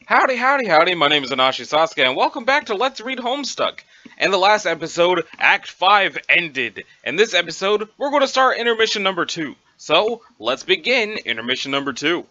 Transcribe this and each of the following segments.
Howdy, howdy, howdy, my name is Anashi Sasuke, and welcome back to Let's Read Homestuck. In the last episode, Act 5 ended. In this episode, we're going to start intermission number 2. So, let's begin intermission number 2.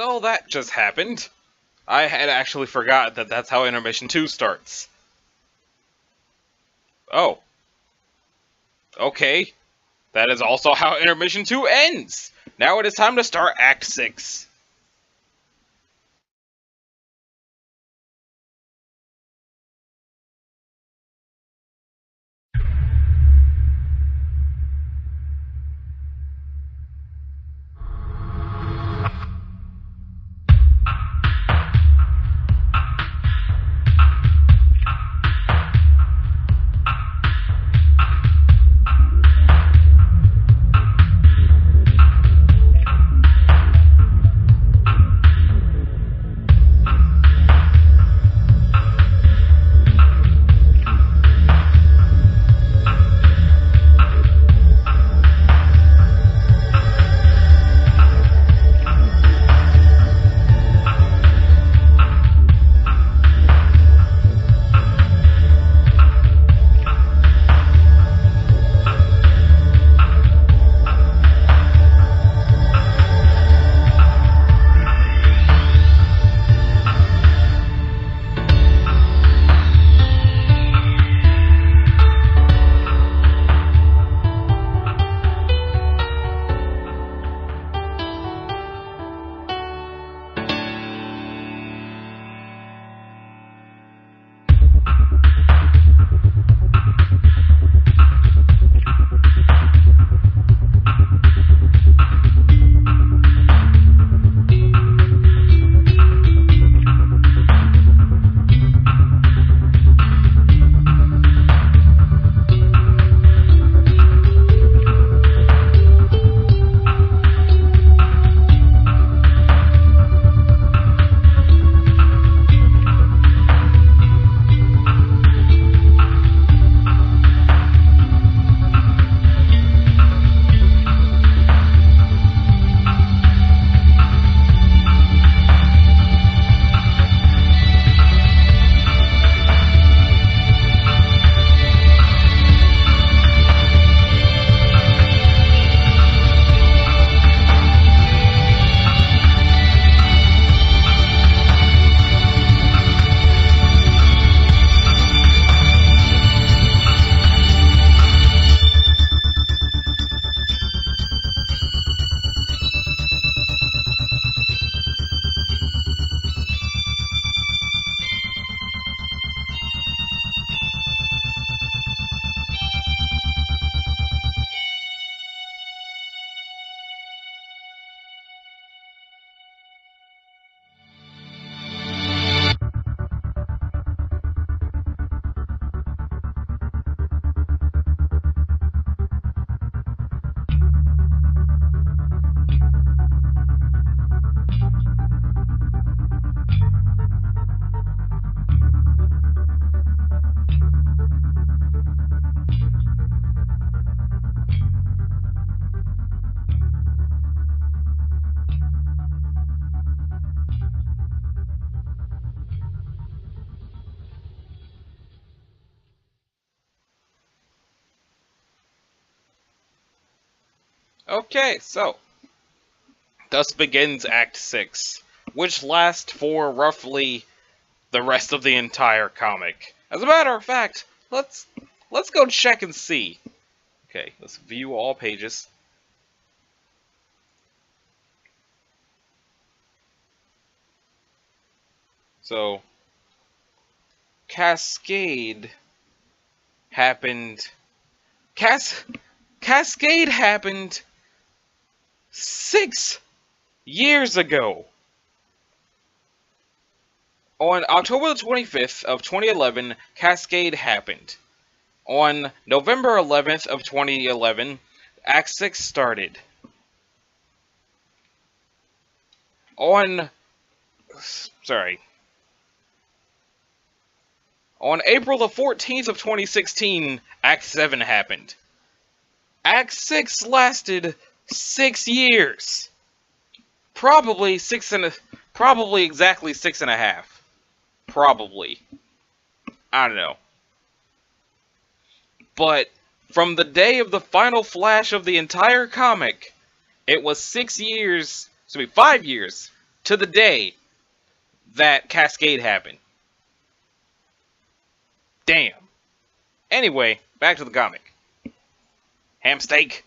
So that just happened. I had actually forgot that that's how intermission 2 starts. Oh. Okay. That is also how intermission 2 ends! Now it is time to start Act 6. Okay, so thus begins Act 6, which lasts for roughly the rest of the entire comic. As a matter of fact, let's go check and see. Okay, let's view all pages. So, Cascade happened. Cascade happened 6 years ago. On October the 25th of 2011, Cascade happened. On November 11th of 2011, Act 6 started. On April the 14th of 2016, Act 7 happened. Act 6 lasted 6 years. Probably exactly 6.5. Probably. I don't know. But from the day of the final flash of the entire comic, it was 5 years to the day that Cascade happened. Damn. Anyway, back to the comic. Ham steak.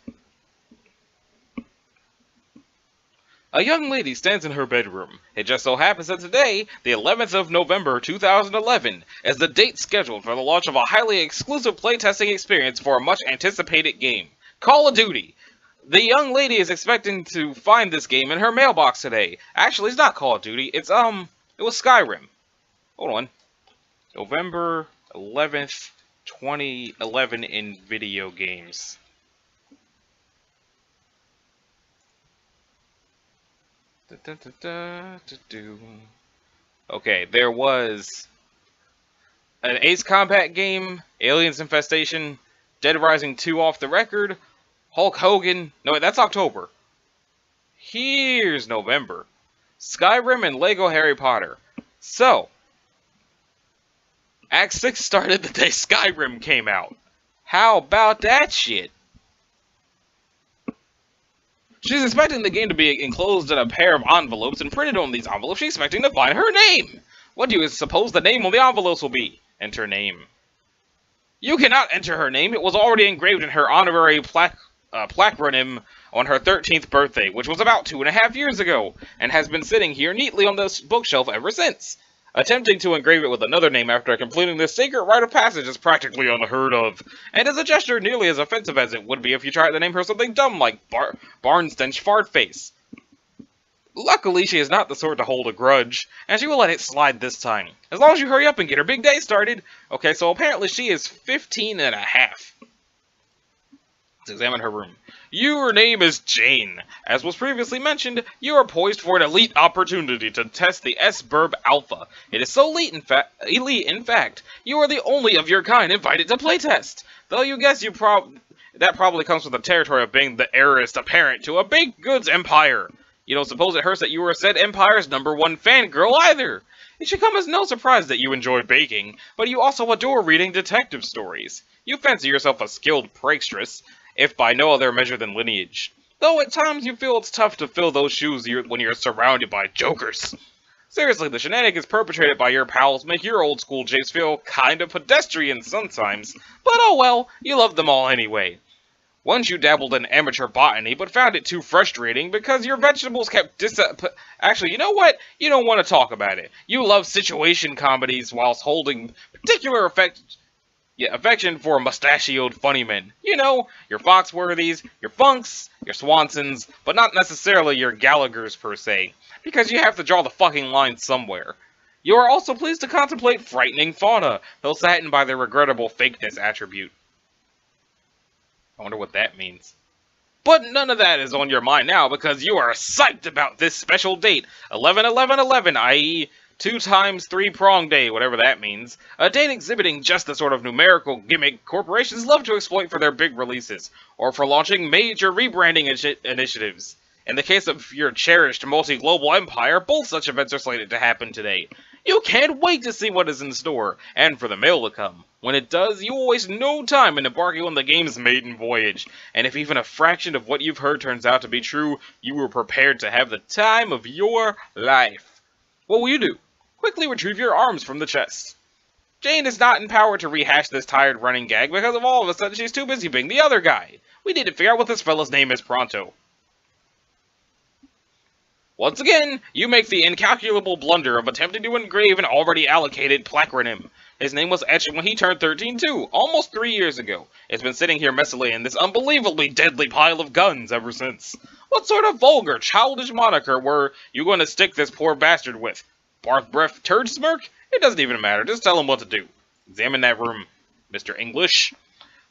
A young lady stands in her bedroom. It just so happens that today, the 11th of November 2011, is the date scheduled for the launch of a highly exclusive playtesting experience for a much-anticipated game, Call of Duty. The young lady is expecting to find this game in her mailbox today. Actually, it's not Call of Duty. It was Skyrim. Hold on. November 11th, 2011 in video games. Okay, there was an Ace Combat game, Aliens Infestation, Dead Rising 2 Off the Record, Hulk Hogan. No, wait, that's October. Here's November. Skyrim and Lego Harry Potter. So, Act 6 started the day Skyrim came out. How about that shit? She's expecting the game to be enclosed in a pair of envelopes, and printed on these envelopes, she's expecting to find her name. What do you suppose the name on the envelopes will be? Enter name. You cannot enter her name. It was already engraved in her honorary placronym on her 13th birthday, which was about 2.5 years ago, and has been sitting here neatly on this bookshelf ever since. Attempting to engrave it with another name after completing this secret rite of passage is practically unheard of, and is a gesture nearly as offensive as it would be if you tried to name her something dumb like Barnstench Fartface. Luckily, she is not the sort to hold a grudge, and she will let it slide this time, as long as you hurry up and get her big day started. Okay, so apparently she is 15.5. Let's examine her room. Your name is Jane. As was previously mentioned, you are poised for an elite opportunity to test the S-Burb Alpha. It is so elite, in fact, you are the only of your kind invited to playtest. Though you guess that probably comes with the territory of being the heiress apparent to a baked goods empire. You don't suppose it hurts that you are said empire's #1 fangirl either. It should come as no surprise that you enjoy baking, but you also adore reading detective stories. You fancy yourself a skilled prankstress, if by no other measure than lineage. Though at times you feel it's tough to fill those shoes when you're surrounded by jokers. Seriously, the shenanigans perpetrated by your pals make your old school japes feel kind of pedestrian sometimes, but oh well, you love them all anyway. Once you dabbled in amateur botany, but found it too frustrating because your vegetables kept Actually, you know what? You don't want to talk about it. You love situation comedies whilst holding particular affection for mustachioed funny men. You know, your Foxworthys, your Funks, your Swansons, but not necessarily your Gallaghers per se, because you have to draw the fucking line somewhere. You are also pleased to contemplate frightening fauna, though saddened by their regrettable fakeness attribute. I wonder what that means. But none of that is on your mind now, because you are psyched about this special date, 11/11/11, i.e., 2 times 3 prong day, whatever that means. A date exhibiting just the sort of numerical gimmick corporations love to exploit for their big releases, or for launching major rebranding initiatives. In the case of your cherished multi-global empire, both such events are slated to happen today. You can't wait to see what is in store, and for the mail to come. When it does, you will waste no time in embarking on the game's maiden voyage, and if even a fraction of what you've heard turns out to be true, you are prepared to have the time of your life. What will you do? Quickly retrieve your arms from the chest. Jane is not empowered to rehash this tired running gag because of all of a sudden she's too busy being the other guy. We need to figure out what this fella's name is pronto. Once again, you make the incalculable blunder of attempting to engrave an already allocated placronym. His name was etched when he turned 13 too, almost 3 years ago. It's been sitting here messily in this unbelievably deadly pile of guns ever since. What sort of vulgar, childish moniker were you going to stick this poor bastard with? Barf Breath Turd Smirk? It doesn't even matter, just tell him what to do. Examine that room, Mr. English.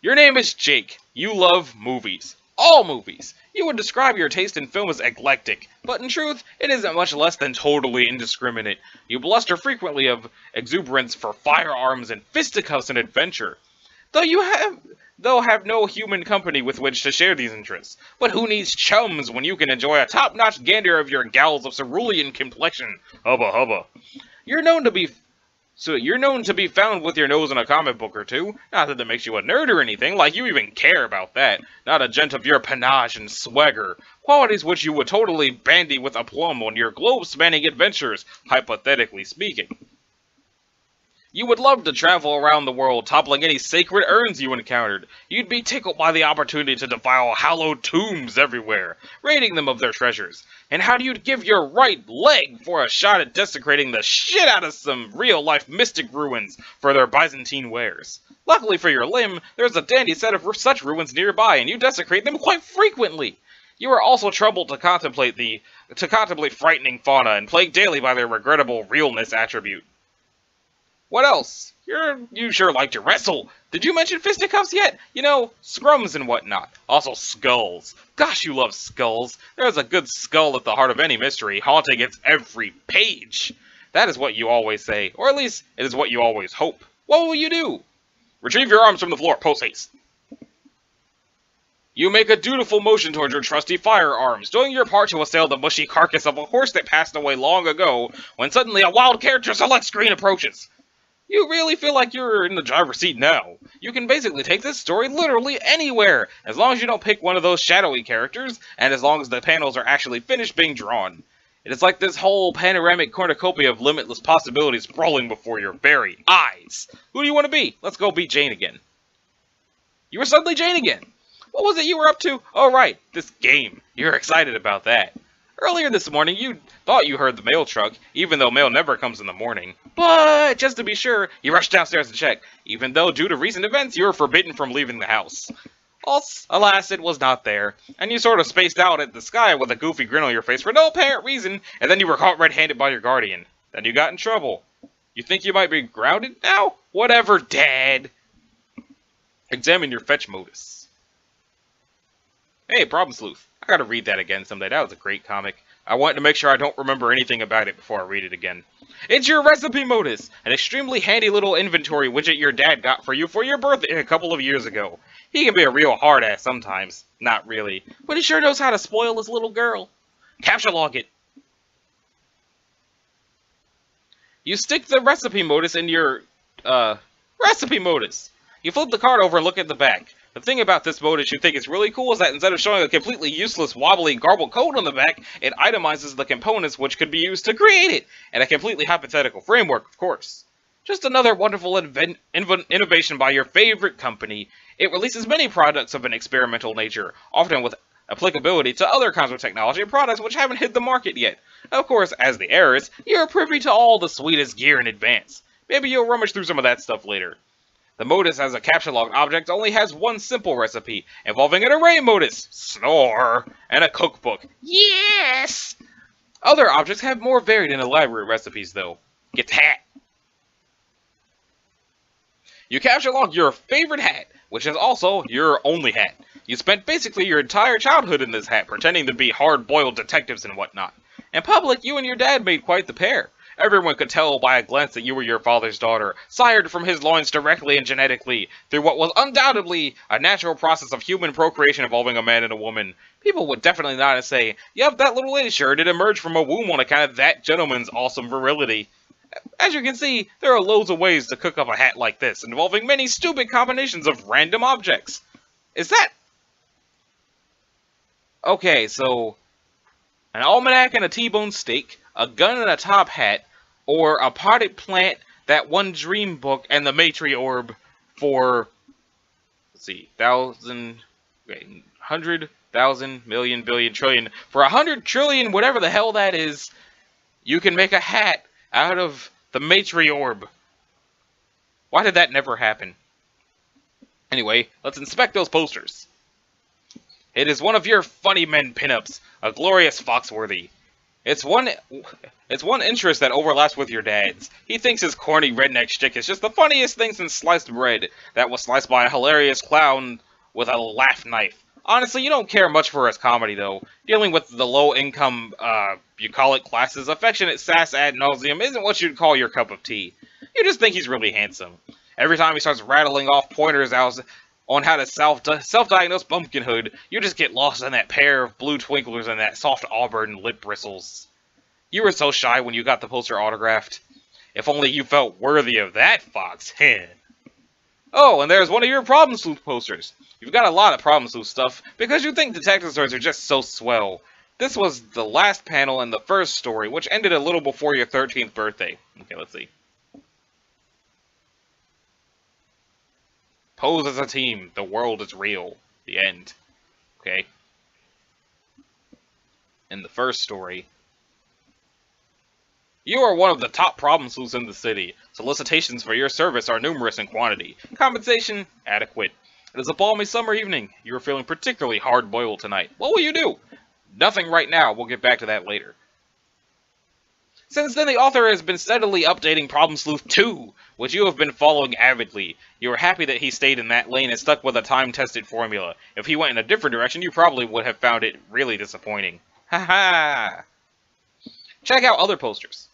Your name is Jake. You love movies. All movies. You would describe your taste in film as eclectic, but in truth, it isn't much less than totally indiscriminate. You bluster frequently of exuberance for firearms and fisticuffs and adventure. Though have no human company with which to share these interests. But who needs chums when you can enjoy a top-notch gander of your gals of cerulean complexion? Hubba hubba. You're known to be found with your nose in a comic book or two. Not that makes you a nerd or anything, like you even care about that. Not a gent of your panache and swagger. Qualities which you would totally bandy with aplomb on your globe-spanning adventures, hypothetically speaking. You would love to travel around the world, toppling any sacred urns you encountered. You'd be tickled by the opportunity to defile hallowed tombs everywhere, raiding them of their treasures. And how do you give your right leg for a shot at desecrating the shit out of some real-life mystic ruins for their Byzantine wares? Luckily for your limb, there's a dandy set of such ruins nearby, and you desecrate them quite frequently. You are also troubled to contemplate frightening fauna and plagued daily by their regrettable realness attribute. What else? You sure like to wrestle. Did you mention fisticuffs yet? You know, scrums and whatnot. Also skulls. Gosh, you love skulls. There's a good skull at the heart of any mystery, haunting its every page. That is what you always say, or at least it is what you always hope. What will you do? Retrieve your arms from the floor, post-haste. You make a dutiful motion towards your trusty firearms, doing your part to assail the mushy carcass of a horse that passed away long ago, when suddenly a wild character select screen approaches. You really feel like you're in the driver's seat now. You can basically take this story literally anywhere, as long as you don't pick one of those shadowy characters, and as long as the panels are actually finished being drawn. It is like this whole panoramic cornucopia of limitless possibilities sprawling before your very eyes. Who do you want to be? Let's go be Jane again. You were suddenly Jane again. What was it you were up to? Oh right, this game. You're excited about that. Earlier this morning, you thought you heard the mail truck, even though mail never comes in the morning. But, just to be sure, you rushed downstairs to check, even though, due to recent events, you were forbidden from leaving the house. Alas, it was not there, and you sort of spaced out at the sky with a goofy grin on your face for no apparent reason, and then you were caught red-handed by your guardian. Then you got in trouble. You think you might be grounded now? Whatever, Dad. Examine your fetch modus. Hey, Problem Sleuth. I gotta read that again someday. That was a great comic. I want to make sure I don't remember anything about it before I read it again. It's your recipe modus, an extremely handy little inventory widget your dad got for you for your birthday a couple of years ago. He can be a real hard-ass sometimes. Not really. But he sure knows how to spoil his little girl. Capture log it. You stick the recipe modus in your, recipe modus. You flip the card over and look at the back. The thing about this modus you think is really cool is that instead of showing a completely useless, wobbly, garbled code on the back, it itemizes the components which could be used to create it, and a completely hypothetical framework, of course. Just another wonderful innovation by your favorite company. It releases many products of an experimental nature, often with applicability to other kinds of technology and products which haven't hit the market yet. Of course, as the heiress, you're privy to all the sweetest gear in advance. Maybe you'll rummage through some of that stuff later. The modus as a capture log object only has one simple recipe, involving an array modus, snore, and a cookbook. Yes! Other objects have more varied and elaborate recipes, though. Get the hat. You capture log your favorite hat, which is also your only hat. You spent basically your entire childhood in this hat, pretending to be hard-boiled detectives and whatnot. In public, you and your dad made quite the pair. Everyone could tell by a glance that you were your father's daughter, sired from his loins directly and genetically, through what was undoubtedly a natural process of human procreation involving a man and a woman. People would definitely nod and say, yep, that little lady sure did emerge from a womb on account of that gentleman's awesome virility. As you can see, there are loads of ways to cook up a hat like this, involving many stupid combinations of random objects. Is that... Okay, so... an almanac and a T-bone steak, a gun and a top hat, or a potted plant, that one dream book, and the Matri orb for... let's see, 100,000, million, billion, trillion. For 100 trillion, whatever the hell that is, you can make a hat out of the Matri orb. Why did that never happen? Anyway, let's inspect those posters. It is one of your funny men pinups, a glorious Foxworthy. It's one interest that overlaps with your dad's. He thinks his corny redneck shtick is just the funniest thing since sliced bread that was sliced by a hilarious clown with a laugh knife. Honestly, you don't care much for his comedy, though. Dealing with the low-income, bucolic classes, affectionate sass ad nauseum isn't what you'd call your cup of tea. You just think he's really handsome. Every time he starts rattling off pointers on how to self-diagnose pumpkinhood, you just get lost in that pair of blue twinklers and that soft auburn lip bristles. You were so shy when you got the poster autographed. If only you felt worthy of that, Fox. Oh, and there's one of your Problem Sleuth posters. You've got a lot of Problem Sleuth stuff, because you think detective stories are just so swell. This was the last panel in the first story, which ended a little before your 13th birthday. Okay, let's see. Pose as a team. The world is real. The end. Okay. In the first story, you are one of the top problem sleuths in the city. Solicitations for your service are numerous in quantity. Compensation, adequate. It is a balmy summer evening. You are feeling particularly hard-boiled tonight. What will you do? Nothing right now. We'll get back to that later. Since then, the author has been steadily updating Problem Sleuth 2, which you have been following avidly. You are happy that he stayed in that lane and stuck with a time-tested formula. If he went in a different direction, you probably would have found it really disappointing. Haha! Check out other posters.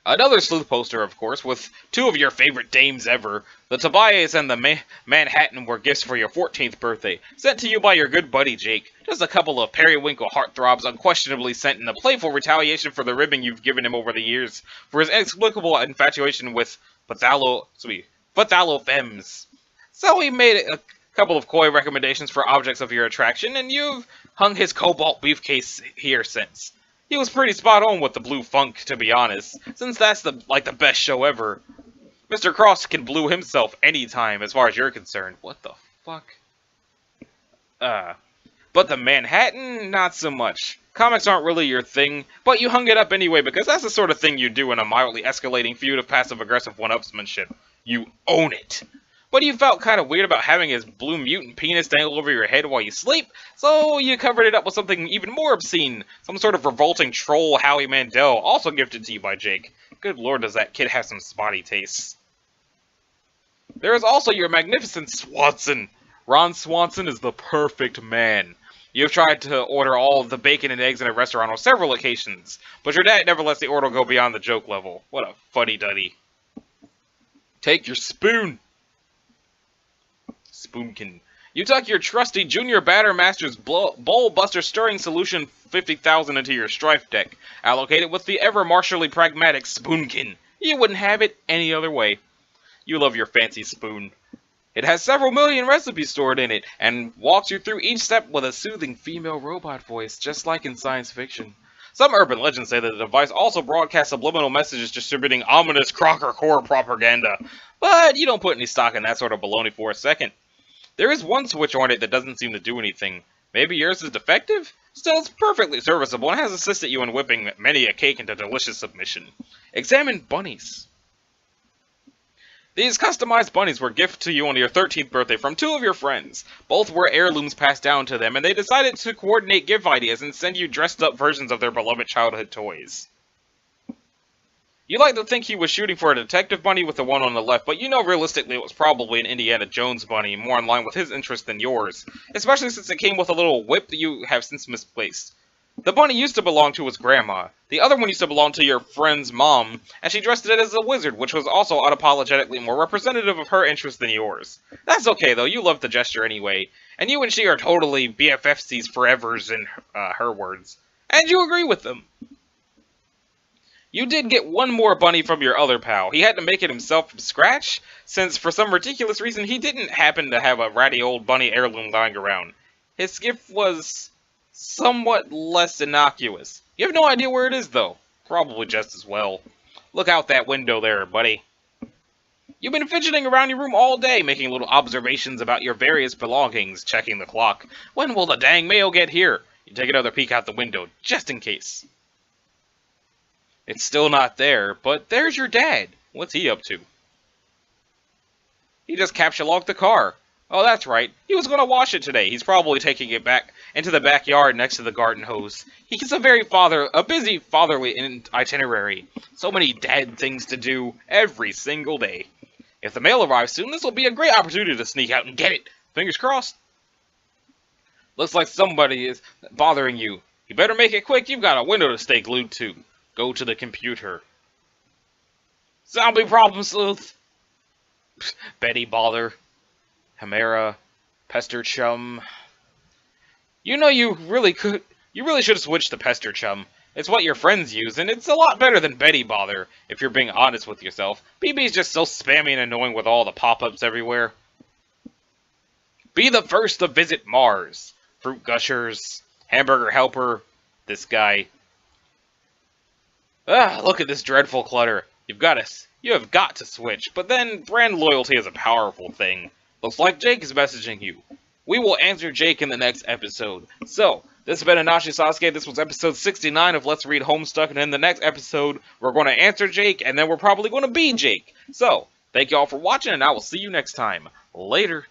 Another sleuth poster, of course, with two of your favorite dames ever. The Tobias and the Manhattan were gifts for your 14th birthday, sent to you by your good buddy Jake. Just a couple of periwinkle heartthrobs unquestionably sent in a playful retaliation for the ribbing you've given him over the years, for his inexplicable infatuation with Fathalofemmes. So he made a couple of coy recommendations for objects of your attraction, and you've hung his cobalt briefcase here since. He was pretty spot on with the blue funk, to be honest, since that's the best show ever. Mr. Cross can blue himself anytime, as far as you're concerned. What the fuck? But the Manhattan, not so much. Comics aren't really your thing, but you hung it up anyway because that's the sort of thing you do in a mildly escalating feud of passive-aggressive one-upsmanship. You own it. But you felt kind of weird about having his blue mutant penis dangle over your head while you sleep, so you covered it up with something even more obscene. Some sort of revolting troll Howie Mandel, also gifted to you by Jake. Good lord, does that kid have some spotty tastes. There is also your magnificent Swanson. Ron Swanson is the perfect man. You've tried to order all of the bacon and eggs in a restaurant on several occasions, but your dad never lets the order go beyond the joke level. What a fuddy-duddy. Take your spoon. Spoonkin. You tuck your trusty Junior Batter Master's Bowl Buster Stirring Solution 50,000 into your strife deck. Allocate it with the ever-martially pragmatic Spoonkin. You wouldn't have it any other way. You love your fancy spoon. It has several million recipes stored in it, and walks you through each step with a soothing female robot voice, just like in science fiction. Some urban legends say that the device also broadcasts subliminal messages distributing ominous Crocker core propaganda, but you don't put any stock in that sort of baloney for a second. There is one switch on it that doesn't seem to do anything. Maybe yours is defective? Still, it's perfectly serviceable and has assisted you in whipping many a cake into delicious submission. Examine bunnies. These customized bunnies were gifted to you on your 13th birthday from two of your friends. Both were heirlooms passed down to them, and they decided to coordinate gift ideas and send you dressed-up versions of their beloved childhood toys. You like to think he was shooting for a detective bunny with the one on the left, but you know realistically it was probably an Indiana Jones bunny, more in line with his interest than yours, especially since it came with a little whip that you have since misplaced. The bunny used to belong to his grandma. The other one used to belong to your friend's mom, and she dressed it as a wizard, which was also unapologetically more representative of her interest than yours. That's okay though, you love the gesture anyway, and you and she are totally BFFCs forevers in her words. And you agree with them. You did get one more bunny from your other pal. He had to make it himself from scratch, since for some ridiculous reason he didn't happen to have a ratty old bunny heirloom lying around. His gift was somewhat less innocuous. You have no idea where it is, though. Probably just as well. Look out that window there, buddy. You've been fidgeting around your room all day, making little observations about your various belongings, checking the clock. When will the dang mail get here? You take another peek out the window, just in case. It's still not there, but there's your dad. What's he up to? He just capture-locked the car. Oh, that's right. He was going to wash it today. He's probably taking it back into the backyard next to the garden hose. He's a busy fatherly itinerary. So many dad things to do every single day. If the mail arrives soon, this will be a great opportunity to sneak out and get it. Fingers crossed. Looks like somebody is bothering you. You better make it quick. You've got a window to stay glued to. Go to the computer. Zombie problem sleuth. Betty bother. Chimera. Pester chum. You know you really should have switched to Pester chum. It's what your friends use, and it's a lot better than Betty bother, if you're being honest with yourself. BB's just so spammy and annoying with all the pop-ups everywhere. Be the first to visit Mars. Fruit gushers. Hamburger helper. This guy. Look at this dreadful clutter. You have got to switch, but then brand loyalty is a powerful thing. Looks like Jake is messaging you. We will answer Jake in the next episode. So, this has been Anashi Sasuke. This was episode 69 of Let's Read Homestuck, and in the next episode, we're going to answer Jake, and then we're probably going to be Jake. So, thank you all for watching, and I will see you next time. Later.